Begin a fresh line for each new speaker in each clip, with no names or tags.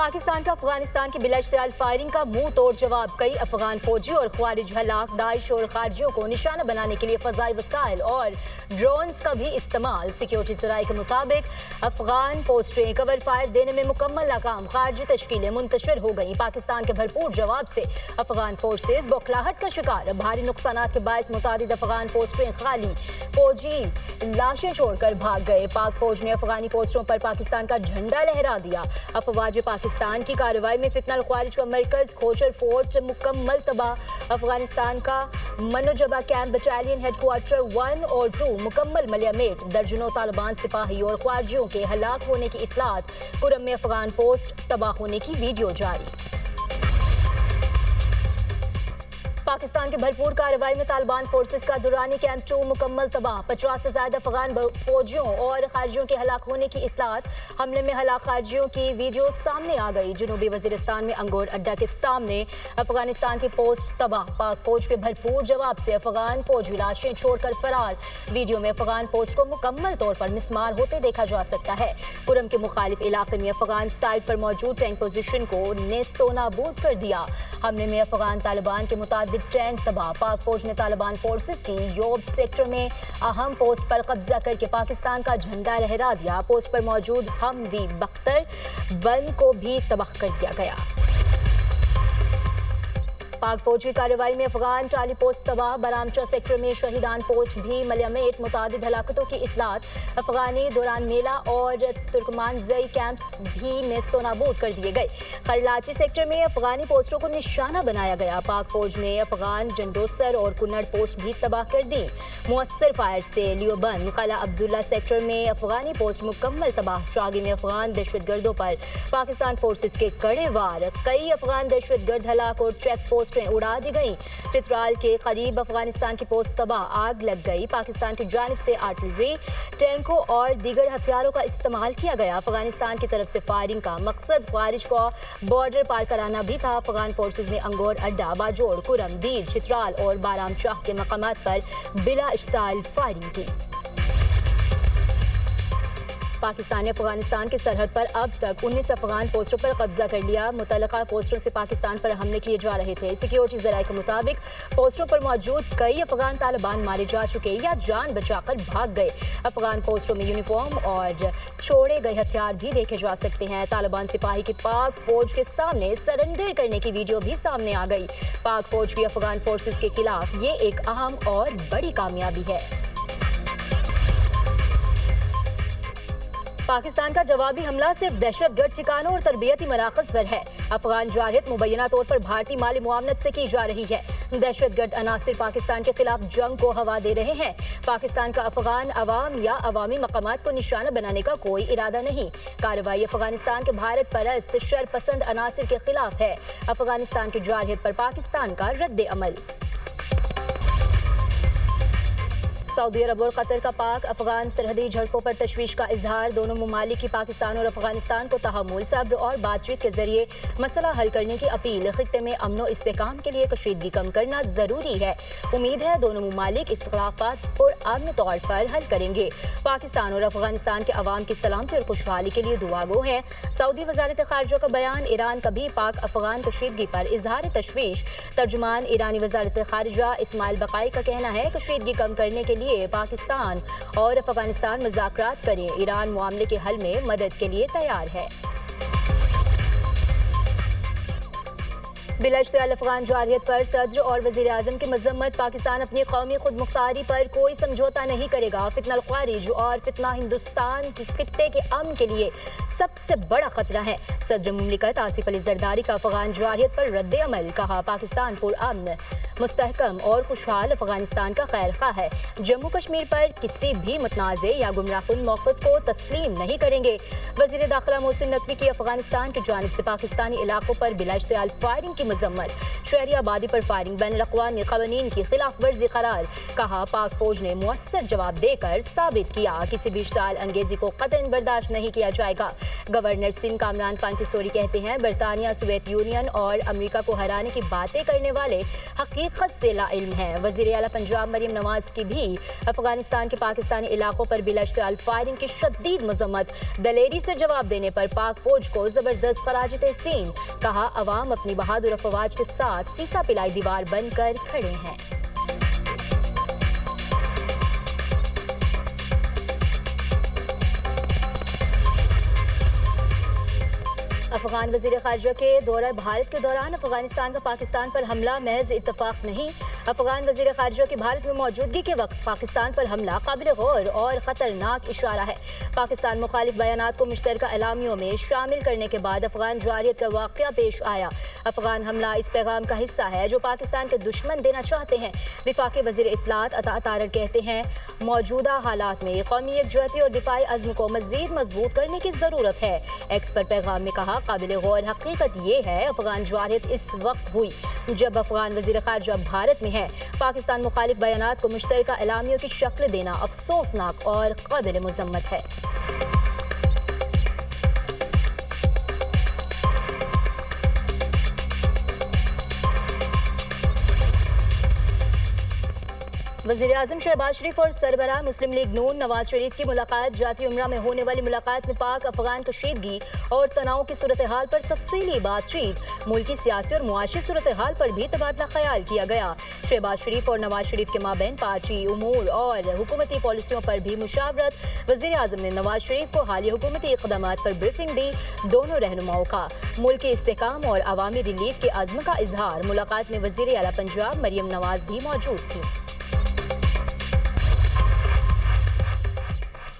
पाकिस्तान का अफगानिस्तान की बिलाइश्तियाल फायरिंग का मुंह तोड़ जवाब। कई अफगान फौजी और ख्वारिज हलाक। दाइश और खारजियों को निशाना बनाने के लिए फजाई वसाइल और ड्रोन्स का भी इस्तेमाल। सिक्योरिटी जराये के मुताबिक अफगान पोस्टें कवर फायर देने में मुकम्मल नाकाम। खारजी तश्कीलें मुंतशिर हो गई। पाकिस्तान के भरपूर जवाब से अफगान फोर्सेज बौखलाहट का शिकार। भारी नुकसान के बायस मुतादिद अफगान पोस्टें खाली। फौजी लाशें छोड़कर भाग गए। पाक फौज ने अफगानी पोस्टों पर पाकिस्तान का झंडा लहरा दिया। अफवाज पाकिस्तान की कार्रवाई में फितना ख्वारिज का मरकज खोचर फोर्ट मुकम्मल तबाह। अफगानिस्तान का मनोजबा कैंप बटालियन हेडक्वार्टर 1 और 2 मुकम्मल मलियामेट। दर्जनों तालिबान सिपाही और ख्वारिजियों के हलाक होने की इतलात। कुरम में अफगान पोस्ट तबाह होने की वीडियो जारी। पाकिस्तान की भरपूर कार्रवाई में तालिबान फोर्सेस का दुरानी कैंप 2 मुकम्मल तबाह। 50 से ज्यादा अफगान फौजियों और खारजियों के हलाक होने की इतलात। हमले में हलाक खारजियों की वीडियो सामने आ गई। जनूबी वजीरिस्तान में अंगोर अड्डा के सामने अफगानिस्तान की पोस्ट तबाह। पाक फौज के भरपूर जवाब से अफगान फौजी लाशें छोड़कर फरार। वीडियो में अफगान पोस्ट को मुकम्मल तौर पर मिसमार होते देखा जा सकता है। कुरम के मुखालिफ इलाके में अफगान साइड पर मौजूद टैंक पोजीशन को नेस्तो नाबूद कर दिया। हमले में अफगान तालिबान के मुताबिक टैंक तबाह। पाक फौज ने तालिबान फोर्सेस की योब सेक्टर में अहम पोस्ट पर कब्जा करके पाकिस्तान का झंडा लहरा दिया। पोस्ट पर मौजूद हमवी बख्तर वन को भी तबाह कर दिया गया। पाक फौज की कार्रवाई में अफगान टाली पोस्ट तबाह। बरामचा सेक्टर में शहीदान पोस्ट भी मलियामेट। मुतादिद हलाकतों की इतलात। अफगानी दौरान मेला और तुर्कमानजई कैंप्स भी नेस्तो नाबूद कर दिए गए। खरलाची सेक्टर में अफगानी पोस्टों को निशाना बनाया गया। पाक फौज ने अफगान जंडोसर और कुन्नड़ पोस्ट भी तबाह कर दी। मुअस्सर फायर से लियोबंद कला अब्दुल्ला सेक्टर में अफगानी पोस्ट मुकम्मल तबाह। शागी में अफगान दहशतगर्दों पर पाकिस्तान फोर्सेस के कड़े वार। कई अफगान दहशतगर्द हलाक और चेक पोस्ट उड़ा दी गई। चित्राल के करीब अफगानिस्तान की पोस्ट तबाह। आग लग गई। पाकिस्तान की जानिब से आर्टिलरी, टैंकों और दीगर हथियारों का इस्तेमाल किया गया। अफगानिस्तान की तरफ से फायरिंग का मकसद ख्वारिज को बॉर्डर पार कराना भी था। अफगान फोर्सेज ने अंगोर अड्डा, बाजोड़, कुरम, दीर, चित्राल और बारामशाह के मकामात पर बिला इश्ताल फायरिंग की। पाकिस्तान ने अफगानिस्तान की सरहद पर अब तक 19 अफगान पोस्टों पर कब्जा कर लिया। मुतल्लिका पोस्टों से पाकिस्तान पर हमले किए जा रहे थे। सिक्योरिटी जराये के मुताबिक पोस्टों पर मौजूद कई अफगान तालिबान मारे जा चुके या जान बचाकर भाग गए। अफगान पोस्टों में यूनिफॉर्म और छोड़े गए हथियार भी देखे जा सकते हैं। तालिबान सिपाही की पाक फौज के सामने सरेंडर करने की वीडियो भी सामने आ गई। पाक फौज की अफगान फोर्सेज के खिलाफ ये एक अहम और बड़ी कामयाबी है। पाकिस्तान का जवाबी हमला सिर्फ दहशतगर्द ठिकानों और तरबियती मराकज़ पर है। अफगान जारहियत मुबैना तौर पर भारतीय माली मुआवनत से की जा रही है। दहशतगर्द अनासिर पाकिस्तान के खिलाफ जंग को हवा दे रहे हैं। पाकिस्तान का अफगान अवाम या अवामी मकामात को निशाना बनाने का कोई इरादा नहीं। कार्रवाई अफगानिस्तान के भारत परस्त शरपसंद अनासिर के खिलाफ है। अफगानिस्तान की जारहियत पर पाकिस्तान का रद्द अमल। सऊदी अरब और कतर का पाक अफगान सरहदी झड़पों पर तशवीश का इजहार। दोनों ममालिक की पाकिस्तान और अफगानिस्तान को तहम्मुल, सब्र और बातचीत के जरिए मसला हल करने की अपील। खित्ते में अमन और इस्तेहकाम के लिए कशीदगी कम करना जरूरी है। उम्मीद है दोनों ममालिक इख्तिलाफात पुरअमन तौर पर हल करेंगे। पाकिस्तान और अफगानिस्तान के अवाम की सलामती और खुशहाली के लिए दुआगो है। सऊदी वजारत खारजा का बयान। ईरान कभी पाक अफगान कशीदगी पर इजहार तशवीश। तर्जुमान ईरानी वजारत खारजा इस्माइल बकाई का कहना है कशीदगी कम करने के लिए पाकिस्तान और अफगानिस्तान मुज़ाकरात करें। ईरान मामले के हल में मदद के लिए तैयार है। बिलाइश्तियाल अफगान जारहियत पर सदर और वज़ीर आज़म की मज़म्मत। पाकिस्तान अपनी कौमी खुद मुख्तारी पर कोई समझौता नहीं करेगा। फितना ख्वारिज और फितना हिंदुस्तान की खित्ते के अमन के लिए सबसे बड़ा खतरा है। सदर मुमलिकत आसिफ अली जरदारी का अफगान जारहियत पर रद्द अमल। कहा पाकिस्तान पुरअमन, मुस्तहकम और खुशहाल अफगानिस्तान का खैर खा है। जम्मू कश्मीर पर किसी भी मुतनाज़े या गुमराहकुन मौक़िफ़ को तस्लीम नहीं करेंगे। वज़ीर दाखिला मोहसिन नकवी की अफगानिस्तान की जानिब से पाकिस्तानी इलाकों पर बिलाइश्तियाल फायरिंग की मज़म्मत। शहरी आबादी पर फायरिंग बैनुल-अक़वामी क़वानीन की खिलाफ वर्जी करार। कहा पाक फौज ने मुअस्सर जवाब देकर साबित किया किसी भी इश्ताल अंगेजी को क़तई बर्दाश्त नहीं किया जाएगा। गवर्नर सिंध कामरान पांचेसोरी कहते हैं, बरतानिया, सोवियत यूनियन और अमेरिका को हराने की बातें करने वाले हकीकत से लाइल्म हैं। वज़ीर आला पंजाब मरियम नवाज की भी अफगानिस्तान के पाकिस्तानी इलाकों पर बिलाश्तियाल फायरिंग की शदीद मजम्मत। दलेरी से जवाब देने पर पाक फौज को जबरदस्त खराज तहसीन। कहा, अवाम अपनी बहादुर अफवाज के साथ सीसा पिलाई दीवार बनकर खड़े हैं। अफगान वज़ीर ख़ारिजा के दौरा भारत के दौरान अफगानिस्तान का पाकिस्तान पर हमला महज इत्तफाक नहीं। अफगान वज़ीर ख़ारिजा की भारत में मौजूदगी के वक्त पाकिस्तान पर हमला काबिल गौर और ख़तरनाक इशारा है। पाकिस्तान मुखालिफ बयानात को मुश्तरका एलामियों में शामिल करने के बाद अफगान जारियत का वाक़या पेश आया। अफगान हमला इस पैगाम का हिस्सा है जो पाकिस्तान के दुश्मन देना चाहते हैं। विफाकी वज़ीर इत्तलात अता तारड़ कहते हैं, मौजूदा हालात में कौमी यकजहती और दिफाई अज़्म को मज़ीद मजबूत करने की ज़रूरत है। एक्स पर पैगाम में कहा, काबिल गौर हकीकत ये है, अफगान जारियत इस वक्त हुई जब अफगान वज़ीर ख़ारिजा भारत में है। पाकिस्तान मुखालिफ बयानात को मुश्तरका एलामियों की शक्ल देना अफसोसनाक और काबिल मज़म्मत है। वज़ीर-ए-आज़म शहबाज शरीफ और सरबराह मुस्लिम लीग नून नवाज शरीफ की मुलाकात। जाती उम्रा में होने वाली मुलाकात में पाक अफगान कशीदगी और तनाव की सूरत हाल पर तफसीली बातचीत। मुल्की सियासी और मुआशी सूरत हाल पर भी तबादला ख्याल किया गया। शहबाज शरीफ और नवाज शरीफ के माबैन पार्टी उमूर और हुकूमती पॉलिसियों पर भी मुशावरत। वज़ीर-ए-आज़म ने नवाज शरीफ को हालिया हुकूमती इक़दामात पर ब्रीफिंग दी। दोनों रहनुमाओं का मुल्की इस्तेहकाम और अवामी रिलीफ के अज़्म का इजहार। मुलाकात में वज़ीर आला पंजाब मरियम नवाज भी मौजूद थी।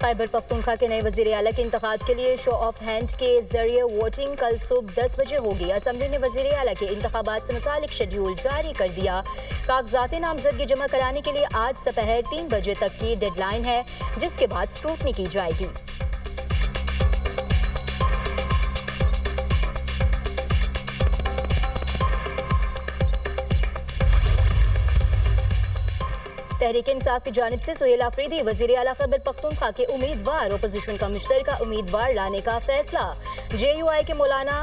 खैबर पख्तूनख्वा के नए वज़ीर आला के इंतखाब के लिए शो ऑफ हैंड के जरिए वोटिंग कल सुबह 10 बजे होगी। असम्बली ने वज़ीर आला के इंतखाबात से मुतालिक शेड्यूल जारी कर दिया। कागजात नामजदगी जमा कराने के लिए आज दोपहर 3 बजे तक की डेडलाइन है, जिसके बाद स्क्रूटनी की जाएगी। तहरीक इंसाफ की जानिब से सुहेल आफरीदी वज़ीर आला खैबर पख्तूनख्वा के उम्मीदवार। अपोजिशन का मुश्तरका उम्मीदवार लाने का फैसला। JUI के मौलाना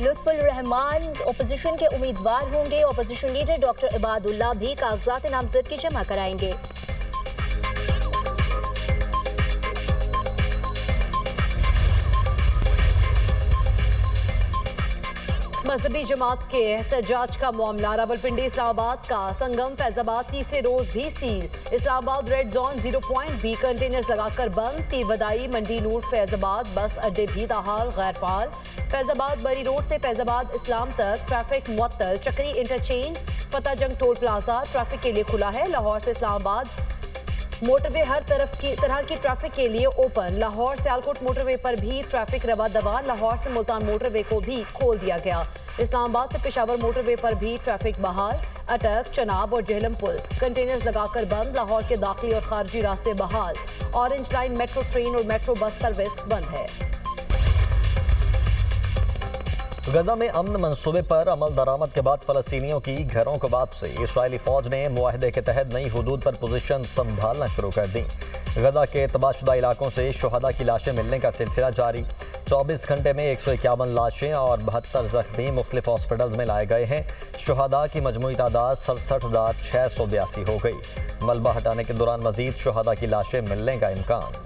लुत्फुल रहमान अपोजिशन के उम्मीदवार होंगे। अपोजिशन लीडर डॉक्टर इबादुल्लाह भी कागजात नामजदगी जमा कराएंगे।
मजहबी जमात के एहतजाज का मामला। रावलपिंडी इस्लामाबाद का संगम फैजाबाद तीसरे रोज भी seal. Islamabad red zone 0 point भी कंटेनर्स लगाकर बंद। पीरबदाई मंडी नूर फैजाबाद बस अड्डे भी ताहाल गैर फाल। फैजाबाद बरी रोड से फैजाबाद इस्लाम तक ट्रैफिक मुअत्तल। चक्री इंटरचेंज फतेह जंग टोल प्लाजा ट्रैफिक के लिए खुला है। लाहौर से इस्लामाबाद मोटरवे हर तरह की ट्रैफिक के लिए ओपन। लाहौर सियालकोट मोटरवे पर भी ट्रैफिक रवा दवा। लाहौर से मुल्तान मोटरवे को भी खोल दिया गया। इस्लामाबाद से पेशावर मोटरवे पर भी ट्रैफिक बहाल। अटक, चनाब और जेहलम पुल कंटेनर्स लगाकर बंद। लाहौर के दाखिली और खारजी रास्ते बहाल। ऑरेंज लाइन मेट्रो ट्रेन और मेट्रो बस सर्विस बंद है।
गजा में अमन मंसूबे पर अमल दरामद के बाद फलस्तीनियों की घरों को वापसी। इसराइली फौज ने मुआहदे के तहत नई हुदूद पर पोजीशन संभालना शुरू कर दी। गजा के तबाहशुदा इलाकों से शुहदा की लाशें मिलने का सिलसिला जारी। 24 घंटे में 151 लाशें और 72 जख्मी मुख्तलिफ हॉस्पिटल्स में लाए गए हैं। शुहदा की मजमूई तादाद 67,682 हो गई। मलबा हटाने के दौरान मजीद शुहदा की लाशें मिलने का इम्कान।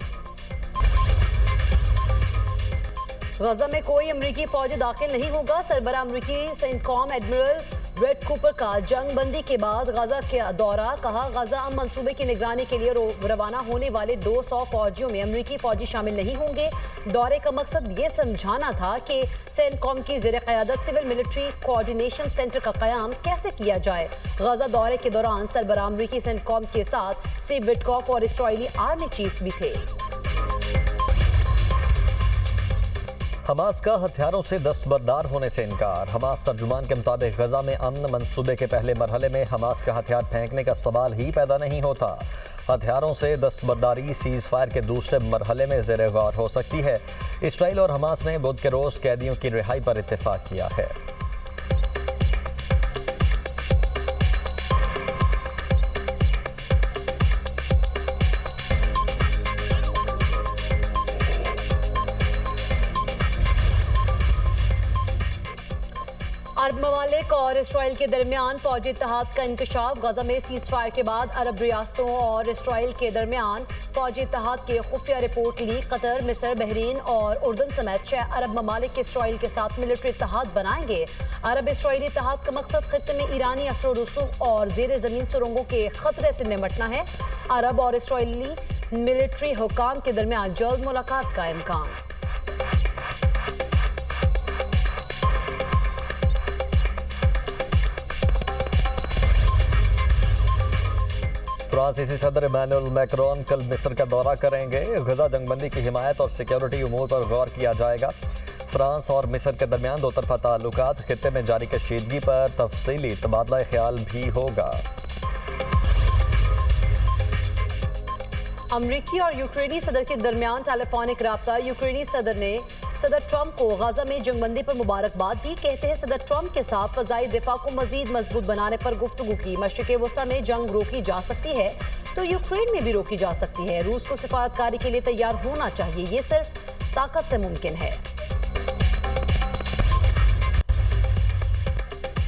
गजा में कोई अमरीकी फौजी दाखिल नहीं होगा। सरबरा अमरीकी सेंटकॉम एडमिरल ब्रेट कूपर का जंग बंदी के बाद गजा के दौरा। कहा, गजा मंसूबे की निगरानी के लिए रवाना होने वाले 200 फौजियों में अमरीकी फौजी शामिल नहीं होंगे। दौरे का मकसद ये समझाना था कि सेंटकॉम की ज़ेर क़यादत सिविल मिलिट्री कोऑर्डिनेशन सेंटर का क़याम कैसे किया जाए। गजा दौरे के दौरान सरबरा अमरीकी सेंटकॉम के साथ स्टीव विटकॉफ और इसराइली आर्मी चीफ भी थे।
हमास का हथियारों से दस्तबरदार होने से इनकार। हमास तर्जुमान के मुताबिक गजा में अमन मंसूबे के पहले मरहले में हमास का हथियार फेंकने का सवाल ही पैदा नहीं होता। हथियारों से दस्तबरदारी सीज फायर के दूसरे मरहले में ज़ेर गौर हो सकती है। इसराइल और हमास ने बुध के रोज़ कैदियों की रिहाई पर इत्तेफाक किया है।
अरब ममालिक और इसराइल के दरमियान फौजी इत्तेहाद का इंकशाफ। गजा में सीज फायर के बाद अरब रियासतों और इसराइल के दरमियान फौजी इत्तेहाद की खुफिया रिपोर्ट लीक। कतर, मिस्र, बहरीन और उर्दन समेत 6 अरब ममालिक इसराइल के साथ मिलिट्री इत्तेहाद बनाएंगे। अरब इसराइली इत्तेहाद का मकसद खित्ते में ईरानी असर रसूख और जेर जमीन सुरंगों के खतरे से निपटना है। अरब और इसराइली मिलिट्री हुकाम के दरमियान जल्द मुलाकात का इम्कान।
फ्रांसीसी सदर इमैनुअल मैक्रोन कल मिस्र का दौरा करेंगे। गजा जंगबंदी की हिमायत और सिक्योरिटी उमूर पर गौर किया जाएगा। फ्रांस और मिस्र के दरमियान दो तरफा ताल्लुकात, खित्ते में जारी कशीदगी पर तफसीली तबादला ख्याल भी होगा।
अमरीकी और यूक्रेनी सदर के दरमियान टेलीफोनिक राब्ता। यूक्रेनी सदर ने सदर ट्रंप को गाजा में जंगबंदी पर मुबारकबाद दी। कहते हैं सदर ट्रंप के साथ फजाई दिफा को मजीद मजबूत बनाने पर गुफ्तगू की। मशरिक़ वस्ता में जंग रोकी जा सकती है तो यूक्रेन में भी रोकी जा सकती है। रूस को सिफारतकारी के लिए तैयार होना चाहिए, ये सिर्फ ताकत से मुमकिन है।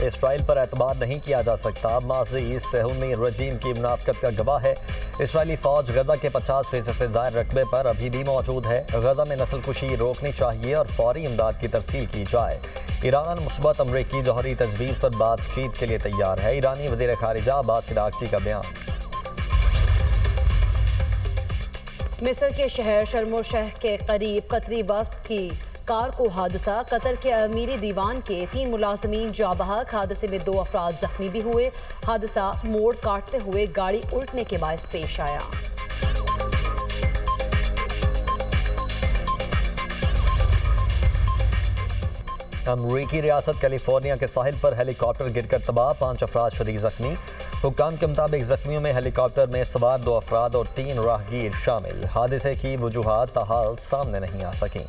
इसराइल पर एतबार नहीं किया जा सकता, माजी सहूनी रजीम की मुनाफकत का गवाह है। इसराइली फौज गजा के 50% से ज़ायद रकबे पर अभी भी मौजूद है। गजा में नस्लकुशी रोकनी चाहिए और फौरी इमदाद की तरसील की जाए। ईरान मुस्बत अमरीकी जौहरी तजवीज़ पर बातचीत के लिए तैयार है। ईरानी वज़ीर ख़ारिजा अब्बास अराग़ची का बयान।
मिस्र के शहर शर्म शेख के करीब कतरी वफ्द की कार को हादसा। कतर के अमीरी दीवान के 3 मुलाजमीन जाँ बहक। हादसे में 2 अफराद जख्मी भी हुए। हादसा मोड़ काटते हुए गाड़ी उल्टने के बायस पेश आया।
अमरीकी रियासत कैलिफोर्निया के साहिल पर हेलीकॉप्टर गिरकर तबाह, 5 अफराद शदीद जख्मी। हुक्काम के मुताबिक जख्मियों में हेलीकॉप्टर में सवार 2 अफराद और 3 राहगीर शामिल। हादसे की वजूहात ताहाल सामने नहीं आ सकी।